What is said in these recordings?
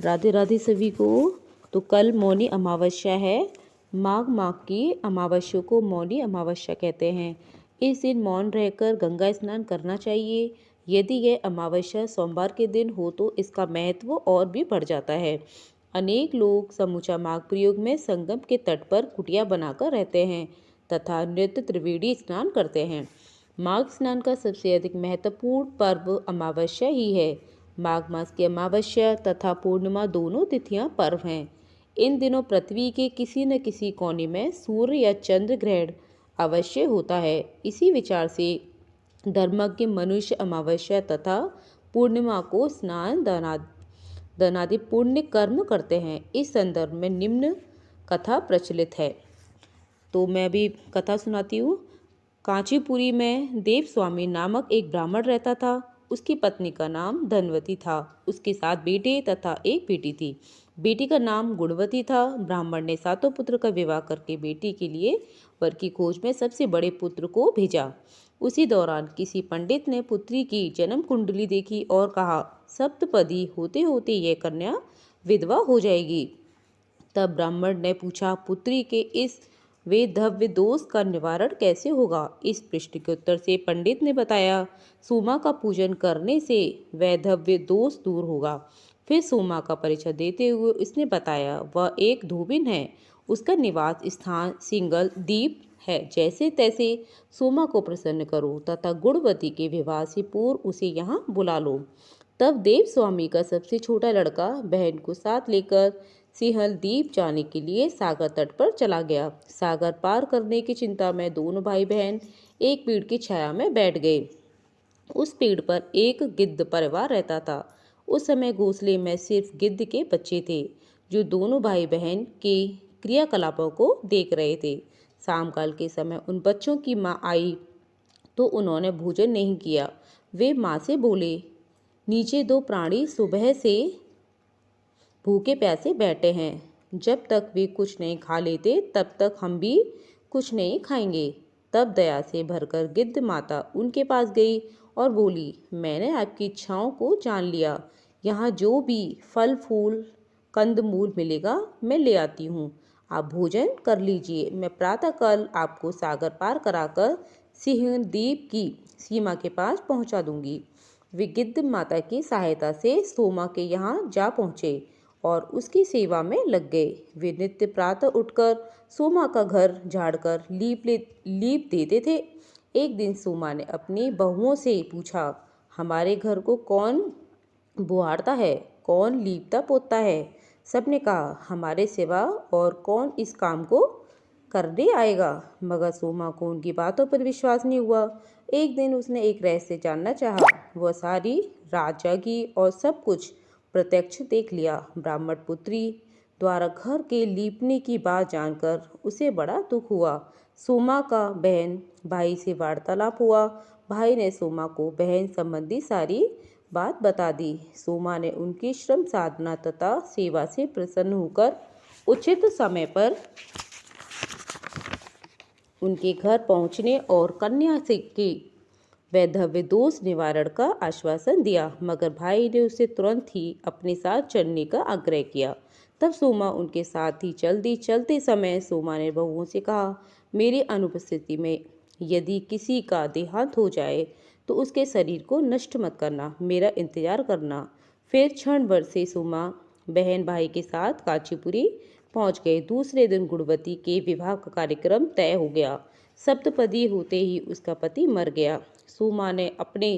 राधे राधे सभी को। तो कल मौनी अमावस्या है। माघ माह की अमावस्या को मौनी अमावस्या कहते हैं। इस दिन मौन रहकर गंगा स्नान करना चाहिए। यदि यह अमावस्या सोमवार के दिन हो तो इसका महत्व और भी बढ़ जाता है। अनेक लोग समूचा माघ प्रयोग में संगम के तट पर कुटिया बनाकर रहते हैं तथा नित्य त्रिवेणी स्नान करते हैं। माघ स्नान का सबसे अधिक महत्वपूर्ण पर्व अमावस्या ही है। माघ मास की अमावस्या तथा पूर्णिमा दोनों तिथियां पर्व हैं। इन दिनों पृथ्वी के किसी न किसी कोने में सूर्य या चंद्र ग्रहण अवश्य होता है। इसी विचार से धर्मज्ञ मनुष्य अमावस्या तथा पूर्णिमा को स्नान दानादि पुण्य कर्म करते हैं। इस संदर्भ में निम्न कथा प्रचलित है। तो मैं भी कथा सुनाती हूँ। कांचीपुरी में देव स्वामी नामक एक ब्राह्मण रहता था। उसकी पत्नी का नाम धनवती था। उसके 7 बेटे तथा एक बेटी थी। बेटी का नाम गुणवती था। ब्राह्मण ने 7 पुत्र का विवाह करके बेटी के लिए वर की खोज में सबसे बड़े पुत्र को भेजा। उसी दौरान किसी पंडित ने पुत्री की जन्म कुंडली देखी और कहा, सप्तपदी होते होते यह कन्या विधवा हो जाएगी। तब ब्राह्मण ने पूछा, पुत्री के इस वैधव्य दोष का निवारण कैसे होगा? इस प्रश्न के उत्तर से पंडित ने बताया, सोमा का पूजन करने से वैधव्य दोष दूर होगा। फिर सोमा का परिचय देते हुए उसने बताया, वह एक धोबिन है। उसका निवास स्थान सिंगल द्वीप है। जैसे तैसे सोमा को प्रसन्न करो तथा गुणवती के विवाह से पूर्व उसे यहाँ बुला लो। तब देव स्वामी का सबसे छोटा लड़का बहन को साथ लेकर सिंहल द्वीप जाने के लिए सागर तट पर चला गया। सागर पार करने की चिंता में दोनों भाई बहन एक पेड़ की छाया में बैठ गए। उस पेड़ पर एक गिद्ध परिवार रहता था। उस समय घोंसले में सिर्फ गिद्ध के बच्चे थे, जो दोनों भाई बहन के क्रियाकलापों को देख रहे थे। शाम काल के समय उन बच्चों की माँ आई तो उन्होंने भोजन नहीं किया। वे माँ से बोले, नीचे 2 प्राणी सुबह से भूखे प्यासे बैठे हैं। जब तक वे कुछ नहीं खा लेते तब तक हम भी कुछ नहीं खाएंगे। तब दया से भरकर गिद्ध माता उनके पास गई और बोली, मैंने आपकी इच्छाओं को जान लिया। यहाँ जो भी फल फूल कंदमूल मिलेगा मैं ले आती हूँ। आप भोजन कर लीजिए। मैं प्रातःकाल आपको सागर पार कराकर सिंहद्वीप की सीमा के पास पहुँचा दूंगी। वे गिद्ध माता की सहायता से सोमा के यहाँ जा पहुँचे और उसकी सेवा में लग गए। वे नित्य प्रातः उठकर सोमा का घर झाड़कर लीप देते थे। एक दिन सोमा ने अपनी बहुओं से पूछा, हमारे घर को कौन बुहारता है, कौन लीपता पोतता है? सबने कहा, हमारे सिवा और कौन इस काम को करने आएगा? मगर सोमा को उनकी बातों पर विश्वास नहीं हुआ। एक दिन उसने एक रहस्य जानना चाहा। वह सारी रात जागी और सब कुछ प्रत्यक्ष देख लिया। ब्राह्मण पुत्री द्वारा घर के लीपने की बात जानकर उसे बड़ा दुख हुआ। सोमा का बहन भाई से वार्तालाप हुआ। भाई ने सोमा को बहन संबंधी सारी बात बता दी। सोमा ने उनकी श्रम साधना तथा सेवा से प्रसन्न होकर उचित समय पर उनके घर पहुंचने और कन्या से के वैधव्य दोष निवारण का आश्वासन दिया। मगर भाई ने उसे तुरंत ही अपने साथ चलने का आग्रह किया। तब सोमा उनके साथ ही चल दी। चलते समय सोमा ने बहुओं से कहा, मेरी अनुपस्थिति में यदि किसी का देहांत हो जाए तो उसके शरीर को नष्ट मत करना, मेरा इंतजार करना। फिर क्षण भर से सोमा बहन भाई के साथ कांचीपुरी पहुंच गए। दूसरे दिन गुणवती के विवाह का कार्यक्रम तय हो गया। सप्तपदी होते ही उसका पति मर गया। सोमा ने अपने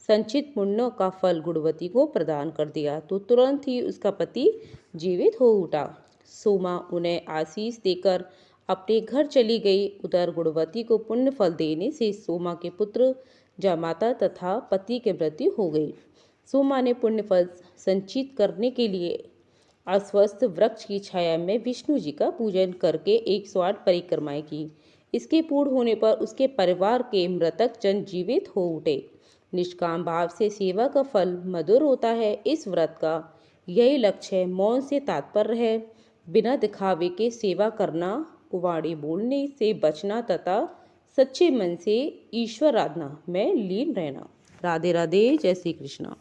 संचित पुण्यों का फल गुणवती को प्रदान कर दिया तो तुरंत ही उसका पति जीवित हो उठा। सोमा उन्हें आशीष देकर अपने घर चली गई। उधर गुणवती को पुण्य फल देने से सोमा के पुत्र जामाता तथा पति की मृत्यु हो गई। सोमा ने पुण्य फल संचित करने के लिए अस्वस्थ वृक्ष की छाया में विष्णु जी का पूजन करके 108 परिक्रमाएं की। इसके पूर्ण होने पर उसके परिवार के मृतक जन जीवित हो उठे। निष्काम भाव से सेवा का फल मधुर होता है। इस व्रत का यही लक्ष्य है। मौन से तात्पर्य है बिना दिखावे के सेवा करना, कुवाड़ी बोलने से बचना तथा सच्चे मन से ईश्वर आराधना में लीन रहना। राधे राधे। जय श्री कृष्ण।